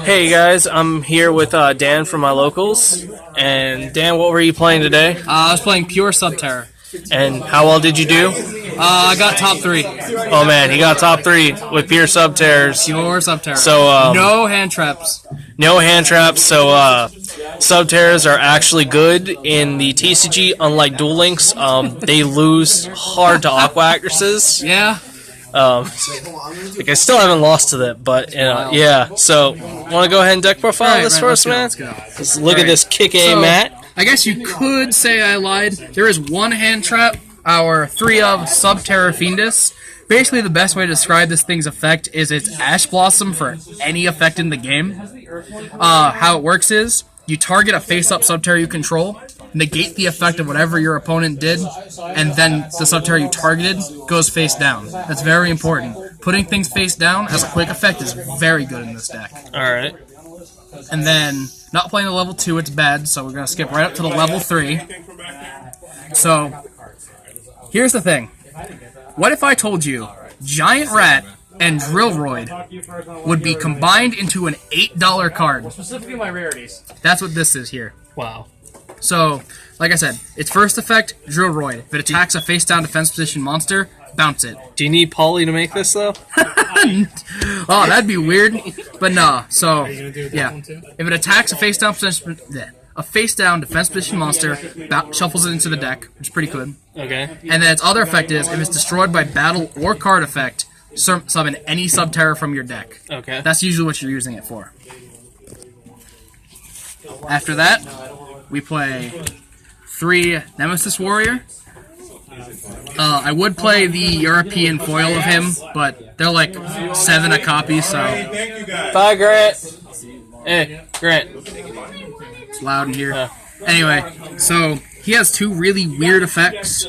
Hey guys, I'm here with Dan from my locals. And Dan, what were you playing today? I was playing pure Subterror. And how well did you do? I got top 3. Oh man, he got top 3 with pure Subterrors. Pure Subterror. So no hand traps. No hand traps. So Subterrors are actually good in the TCG. Unlike Duel Links, they lose hard to Aqua actresses. Yeah. Like I still haven't lost to that, but yeah. So, want to go ahead and deck profile this first, man? Let's go. Let's look at this kick-A mat. I guess you could say I lied. There is one hand trap, our 3 of Subterror Fiendus. Basically, the best way to describe this thing's effect is it's Ash Blossom for any effect in the game. How it works is, you target a face-up Subterror you control, negate the effect of whatever your opponent did, and then the Subterror you targeted goes face down. That's very important. Putting things face down as a quick effect is very good in this deck. Alright. And then, not playing the level 2, it's bad, so we're going to skip right up to the level 3. So, here's the thing. What if I told you Giant Rat and Drillroid would be combined into an $8 card? Specifically my rarities. That's what this is here. Wow. So, like I said, its first effect, Drillroid. If it attacks a face-down defense position monster, bounce it. Do you need Polly to make this, though? Oh, that'd be weird. But nah, so, yeah. If it attacks a face-down defense position monster, shuffles it into the deck, which is pretty good. Okay. And then its other effect is, if it's destroyed by battle or card effect, summon any Subterror from your deck. Okay. That's usually what you're using it for. After that, we play 3 Nemesis Warrior. I would play the European foil of him, but they're like 7 a copy, so... Bye, Grant. Hey, Grant. It's loud in here. Anyway, so he has 2 really weird effects.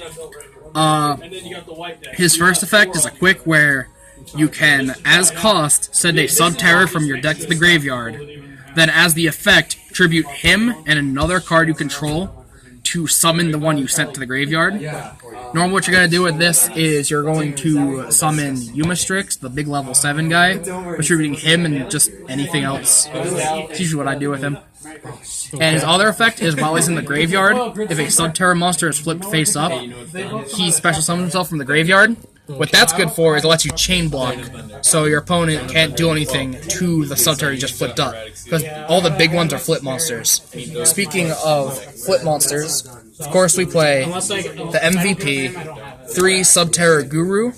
His first effect is a quick where you can, as cost, send a Subterror from your deck to the graveyard. Then as the effect, tribute him and another card you control to summon the one you sent to the graveyard. Normally what you're going to do with this is you're going to summon Yumistrix, the big level 7 guy, attributing him and just anything else. That's usually what I do with him. And his other effect is while he's in the graveyard, if a Subterror monster is flipped face up, he special summons himself from the graveyard. What that's good for is it lets you chain block, so your opponent can't do anything to the Subterror you just flipped up, because all the big ones are flip monsters. Speaking of flip monsters, of course we play the MVP, 3 Subterror Guru,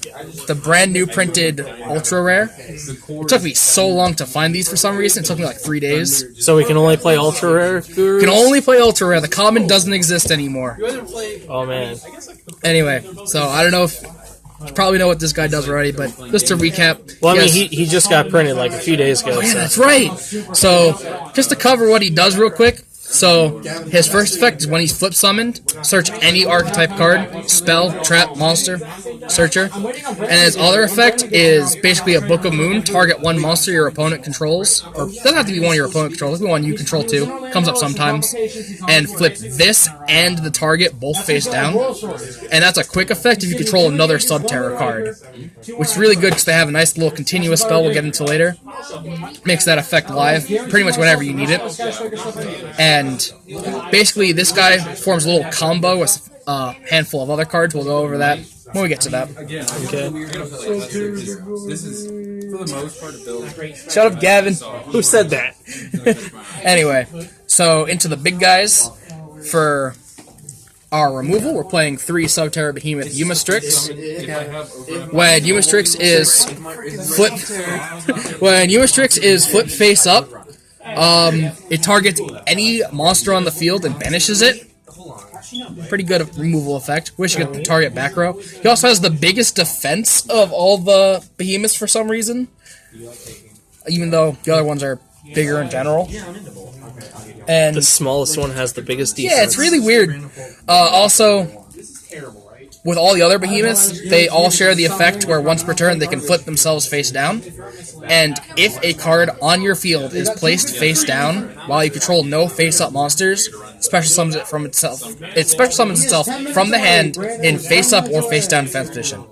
the brand new printed Ultra Rare. It took me so long to find these for some reason, it took me like 3 days. So we can only play Ultra Rare Gurus? Can only play Ultra Rare, the common doesn't exist anymore. Oh man. Anyway, so I don't know if... You probably know what this guy does already, but just to recap... Well, I mean, he just got printed like a few days ago. Oh, yeah, that's right! So, just to cover what he does real quick, so, his first effect is when he's flip summoned, search any archetype card, spell, trap, monster, searcher. And his other effect is basically a Book of Moon, target 1 monster your opponent controls, or it doesn't have to be one your opponent controls, it can be one you control too, comes up sometimes, and flip this and the target both face down. And that's a quick effect if you control another Subterror card, which is really good because they have a nice little continuous spell we'll get into later. Makes that effect live pretty much whenever you need it. And basically, this guy forms a little combo with a handful of other cards. We'll go over that when we get to that. Okay. This is, for the most part, a build. Shut up, Gavin. Who said that? Anyway, so into the big guys. For our removal, we're playing 3 Subterror Behemoth Yumistrix. When Yumistrix is flip face up, it targets any monster on the field and banishes it. Pretty good removal effect. Wish you could target back row. He also has the biggest defense of all the behemoths for some reason, even though the other ones are bigger in general. And the smallest one has the biggest defense. Yeah, it's really weird. Also, with all the other behemoths, they all share the effect where once per turn they can flip themselves face down. And if a card on your field is placed face down while you control no face-up monsters, special summons it from itself. It special summons itself from the hand in face-up or face-down defense position.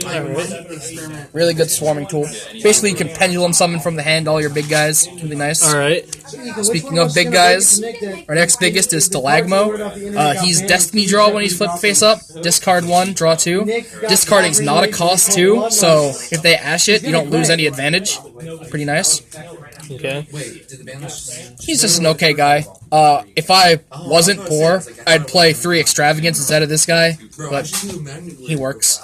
Alright. Really good swarming tool. Basically, you can pendulum summon from the hand all your big guys. Really nice. Alright. Speaking of big guys, our next biggest is Stalagmo. He's Destiny Draw when he's flipped face up. Discard 1, draw 2. Discarding's not a cost 2, so if they ash it, you don't lose any advantage. Pretty nice. Okay. He's just an okay guy. If I wasn't poor, I'd play 3 Extravagance instead of this guy, but he works.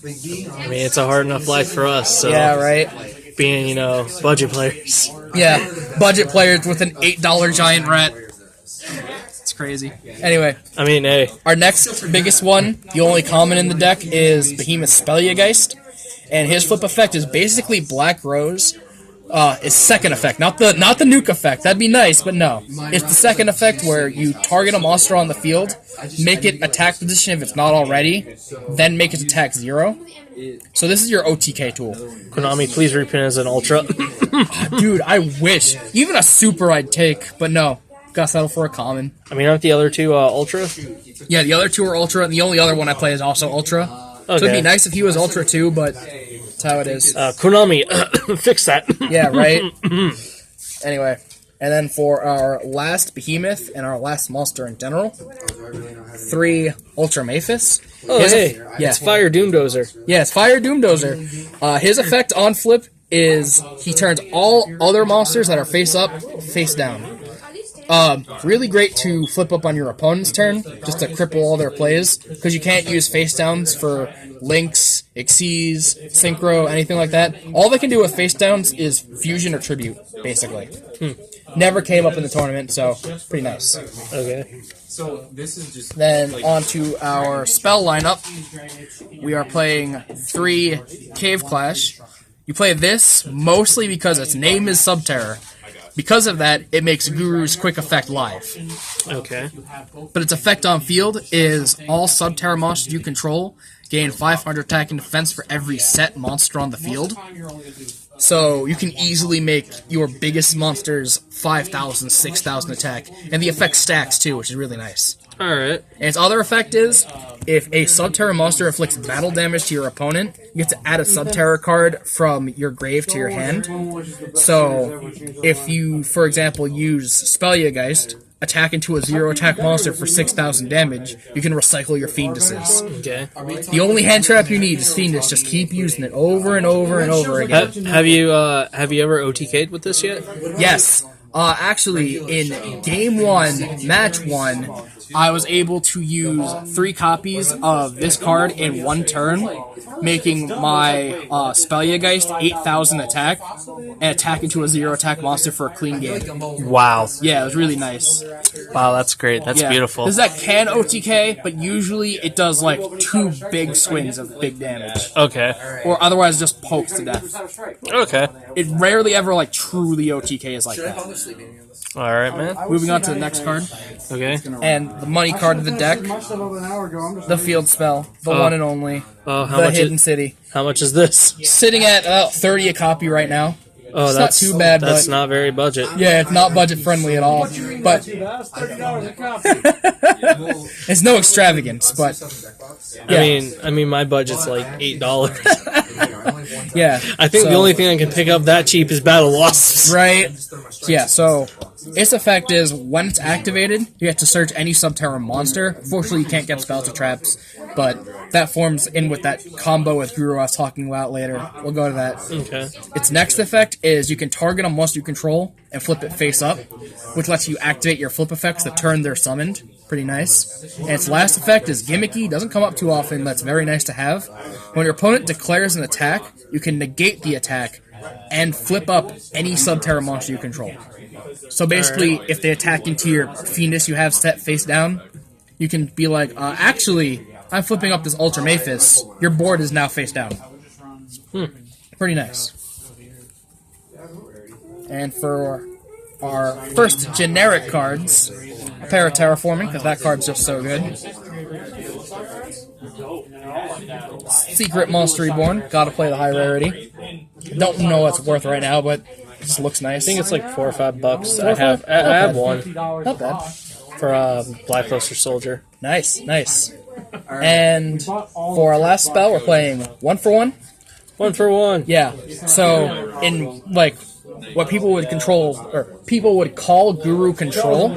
I mean, it's a hard enough life for us, so... Yeah, right? Being, you know, budget players. Yeah, budget players with an $8 giant rat. It's crazy. Anyway. I mean, hey. Our next biggest one, the only common in the deck, is Behemoth Spellgeist. And his flip effect is basically Black Rose. His second effect, not the nuke effect. That'd be nice, but no. It's the second effect where you target a monster on the field, make it attack position if it's not already, then make its attack 0. So this is your OTK tool. Konami, please reprint as an Ultra. Dude, I wish. Even a super I'd take, but no. Gotta settle for a common. I mean, aren't the other two Ultra? Yeah, the other two are Ultra, and the only other one I play is also Ultra. Okay. So it'd be nice if he was Ultra too, but that's how it is. Konami, fix that. Yeah, right? Anyway, and then for our last Behemoth and our last monster in general, 3 Ultra Maphis. Oh, hey, it's Fire Doomdozer. Yeah, it's Fire Doomdozer. His effect on flip is he turns all other monsters that are face up, face down. Really great to flip up on your opponent's turn, just to cripple all their plays, because you can't use face downs for Lynx, Xyz, Synchro, anything like that. All they can do with face downs is Fusion or Tribute, basically. Never came up in the tournament, so pretty nice. Okay. So this is just Then on to our spell lineup. We are playing 3 Cave Clash. You play this mostly because its name is Subterror. Because of that, it makes Guru's quick effect live. Okay. But its effect on field is all Subterror monsters you control gain 500 attack and defense for every set monster on the field. So you can easily make your biggest monsters 5,000, 6,000 attack. And the effect stacks too, which is really nice. Alright. And its other effect is, if a Subterror monster inflicts battle damage to your opponent, you get to add a Subterror card from your grave to your hand. So, if you, for example, use Spellgeist, attack into a 0 attack monster for 6,000 damage, you can recycle your Fiendises. Okay. The only hand trap you need is Fiendus, just keep using it over and over and over again. Have you ever OTK'd with this yet? Yes. Actually, in Game 1, Match 1, I was able to use 3 copies of this card in 1 turn, making my Spellgeist 8,000 attack, and attack into a 0 attack monster for a clean game. Wow. Yeah, it was really nice. Wow, that's great. That's beautiful. This deck can OTK, but usually it does like 2 big swings of big damage. Okay. Or otherwise just pokes to death. Okay. It rarely ever like truly OTKs like that. Alright, man. Moving on to the next card. Okay. And the money card of the deck, the field spell, the one and only, how the much Hidden City. How much is this? Sitting at about 30 a copy right now. Oh, It's that's not too bad, That's but not very budget. yeah, it's not budget friendly at all. But it's no extravagance. But yeah. I mean, my budget's like $8. Yeah, I think the only thing I can pick up that cheap is Battle Wasps. right. Yeah, so its effect is when it's activated, you have to search any Subterror monster. Unfortunately, you can't get spells or traps, but that forms in with that combo with Guru I was talking about later. We'll go to that. Okay. Its next effect is you can target a monster you control and flip it face up, which lets you activate your flip effects the turn they're summoned. Pretty nice. And its last effect is gimmicky, doesn't come up too often, that's very nice to have. When your opponent declares an attack, you can negate the attack and flip up any Subterror monster you control. So basically, if they attack into your Fiendus you have set face down, you can be like, actually, I'm flipping up this Ultra Maphis. Your board is now face down. Pretty nice. And for our first generic cards, a pair of Terraforming, because that card's just so good. Secret Monster Reborn, gotta play the high rarity. Don't know what it's worth right now, but it just looks nice. I think it's like $4 or $5. I $4 have one Not bad. for Blackluster Soldier. Nice, nice. And for our last spell, we're playing 1-for-1. 1-for-1. Yeah. So in like what people would control or people would call Guru control,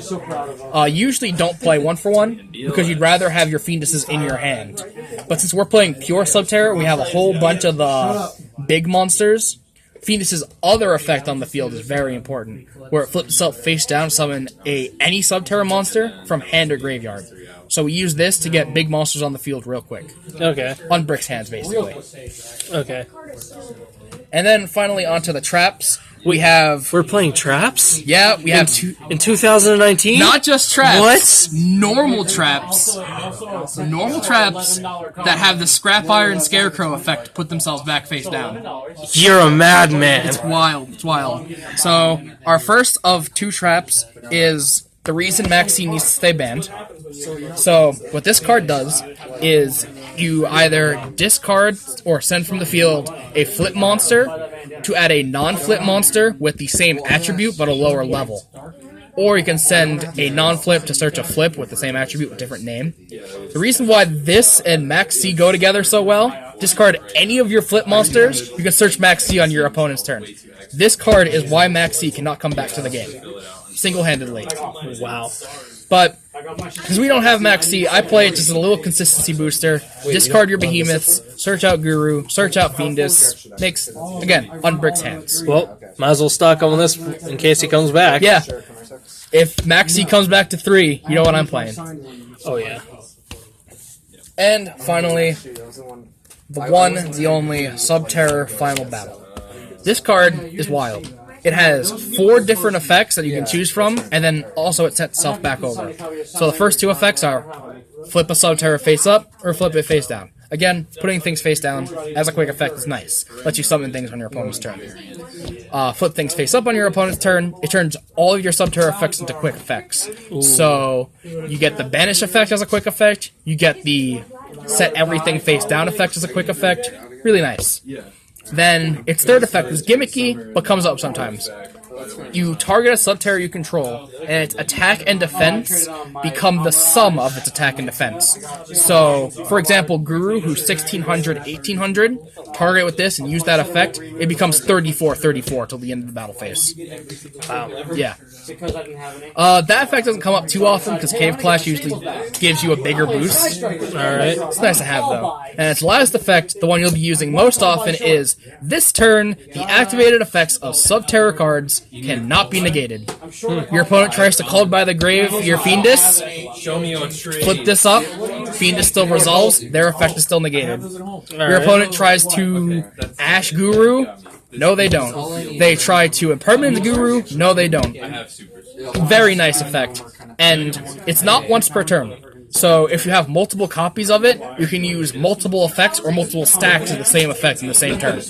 usually don't play 1-for-1 because you'd rather have your Fienduses in your hand. But since we're playing pure Subterror, we have a whole bunch of the big monsters. Fiendus's other effect on the field is very important, where it flips itself face down, summon any Subterror monster from hand or graveyard. So we use this to get big monsters on the field real quick. Okay. On Brick's hands, basically. Okay. And then finally onto the traps. We're playing traps? Yeah, we have in 2019? Not just traps. What? Normal traps. Normal traps that have the Scrap Iron Scarecrow effect put themselves back face down. You're a madman. It's wild. It's wild. So, our first of 2 traps is the reason Maxine needs to stay banned. So, what this card does is you either discard or send from the field a flip monster to add a non-flip monster with the same attribute but a lower level. Or you can send a non-flip to search a flip with the same attribute with a different name. The reason why this and Max C go together so well, discard any of your flip monsters, you can search Max C on your opponent's turn. This card is why Max C cannot come back to the game. Single-handedly. Wow. But, because we don't have Max C, I play it just as a little consistency booster. Discard your behemoths, search out Guru, search out Fiendus. Makes, again, unbricks hands. Well, might as well stock on this in case he comes back. Yeah. If Max C comes back to 3, you know what I'm playing. Oh, yeah. And, finally, the one, the only, Subterror Final Battle. This card is wild. It has 4 different effects that you can choose from, and then also it sets itself back over. So the first 2 effects are flip a Subterror face up, or flip it face down. Again, putting things face down as a quick effect is nice. Lets you summon things on your opponent's turn. Flip things face up on your opponent's turn, it turns all of your Subterror effects into quick effects. Ooh. So you get the banish effect as a quick effect, you get the set everything face down effect as a quick effect. Really nice. Then, its third effect is gimmicky, but comes up sometimes. You target a Subterror you control, and its attack and defense become the sum of its attack and defense. So, for example, Guru, who's 1600, 1800, target with this and use that effect, it becomes 34-34 till the end of the battle phase. Wow. Yeah. That effect doesn't come up too often, because Cave Clash usually gives you a bigger boost. Alright. It's nice to have, though. And its last effect, the one you'll be using most often, is, this turn, the activated effects of Subterror cards cannot be negated. Your opponent tries to call by the grave your Fiendus, flip this up, Fiendus still resolves, their effect is still negated. Your opponent tries to Ash Guru, no they don't. They try to Impermanent Guru, no they don't. Very nice effect. And it's not once per turn. So if you have multiple copies of it, you can use multiple effects or multiple stacks of the same effect in the same turn.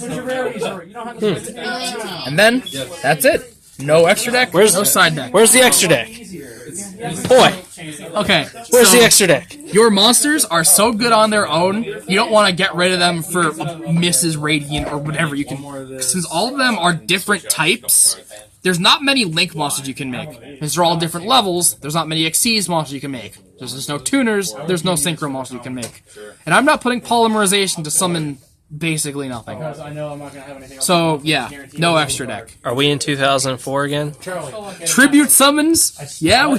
And then, that's it. No extra deck, no side deck. Where's the extra deck? Boy. Okay. Where's the extra deck? Your monsters are so good on their own, you don't want to get rid of them for Mrs. Radiant or whatever you can. Since all of them are different types, there's not many Link monsters you can make. Since they're all different levels, there's not many Xyz monsters you can make. There's no tuners, there's no synchro monsters you can make. And I'm not putting polymerization to summon basically nothing. So, yeah, no extra deck. Are we in 2004 again? Tribute summons? Yeah.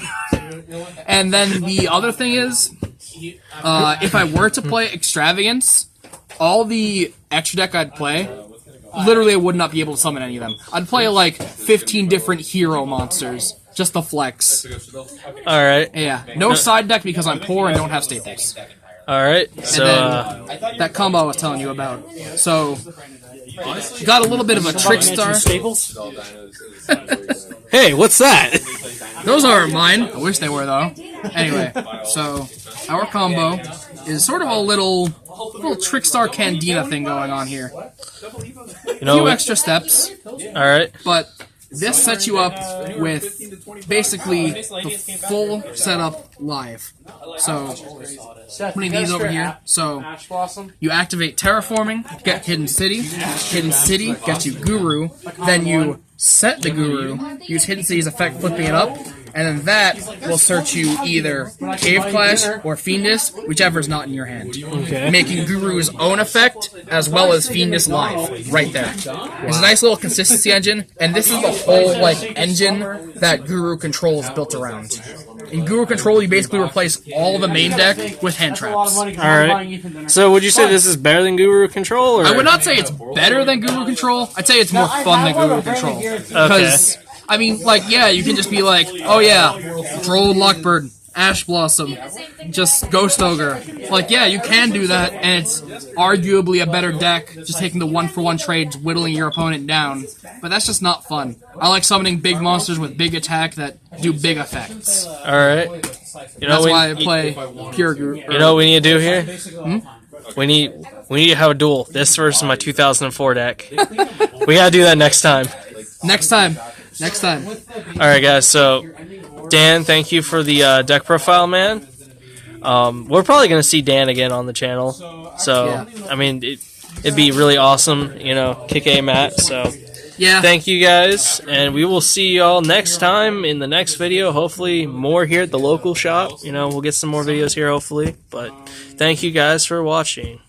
And then the other thing is, if I were to play Extravagance, all the extra deck I'd play, literally I would not be able to summon any of them. I'd play like 15 different hero monsters, just the flex. Alright. Yeah, no side deck because I'm poor and don't have staples. Alright, so, that combo I was telling you about. So, got a little bit of a Trickstar. Hey, what's that? Those aren't mine. I wish they were, though. Anyway, so, our combo is sort of a little Trickstar Candina thing going on here. You know, a few extra steps. Alright. But this sets you up with basically the full setup live. So, putting these over here. So, you activate Terraforming, get Hidden City. Hidden City gets you Guru. Then you set the Guru, use Hidden City's effect flipping it up, and then that will search you either Cave Clash or Fiendus, whichever is not in your hand. Okay. Making Guru's own effect as well as Fiendus Life right there. It's a nice little consistency engine, and this is the whole engine that Guru Control is built around. In Guru Control, you basically replace all the main deck with hand traps. Alright. So would you say this is better than Guru Control? Or? I would not say it's better than Guru Control. I'd say it's more fun than Guru Control. Because, I mean, yeah, you can just be like, oh yeah, Droll Lockbird, Ash Blossom, just Ghost Ogre. Yeah, you can do that, and it's arguably a better deck, just taking the 1-for-1 trades, whittling your opponent down. But that's just not fun. I like summoning big monsters with big attack that do big effects. Alright. That's why I play Pure Guru. You know what we need to do here? We need to have a duel. This versus my 2004 deck. We gotta do that next time. Next time. Alright guys, so Dan, thank you for the deck profile, man. We're probably going to see Dan again on the channel. So, yeah. I mean, it'd be really awesome, kick aim at. So, yeah. Thank you guys, and we will see y'all next time in the next video. Hopefully more here at the local shop. We'll get some more videos here, hopefully. But thank you guys for watching.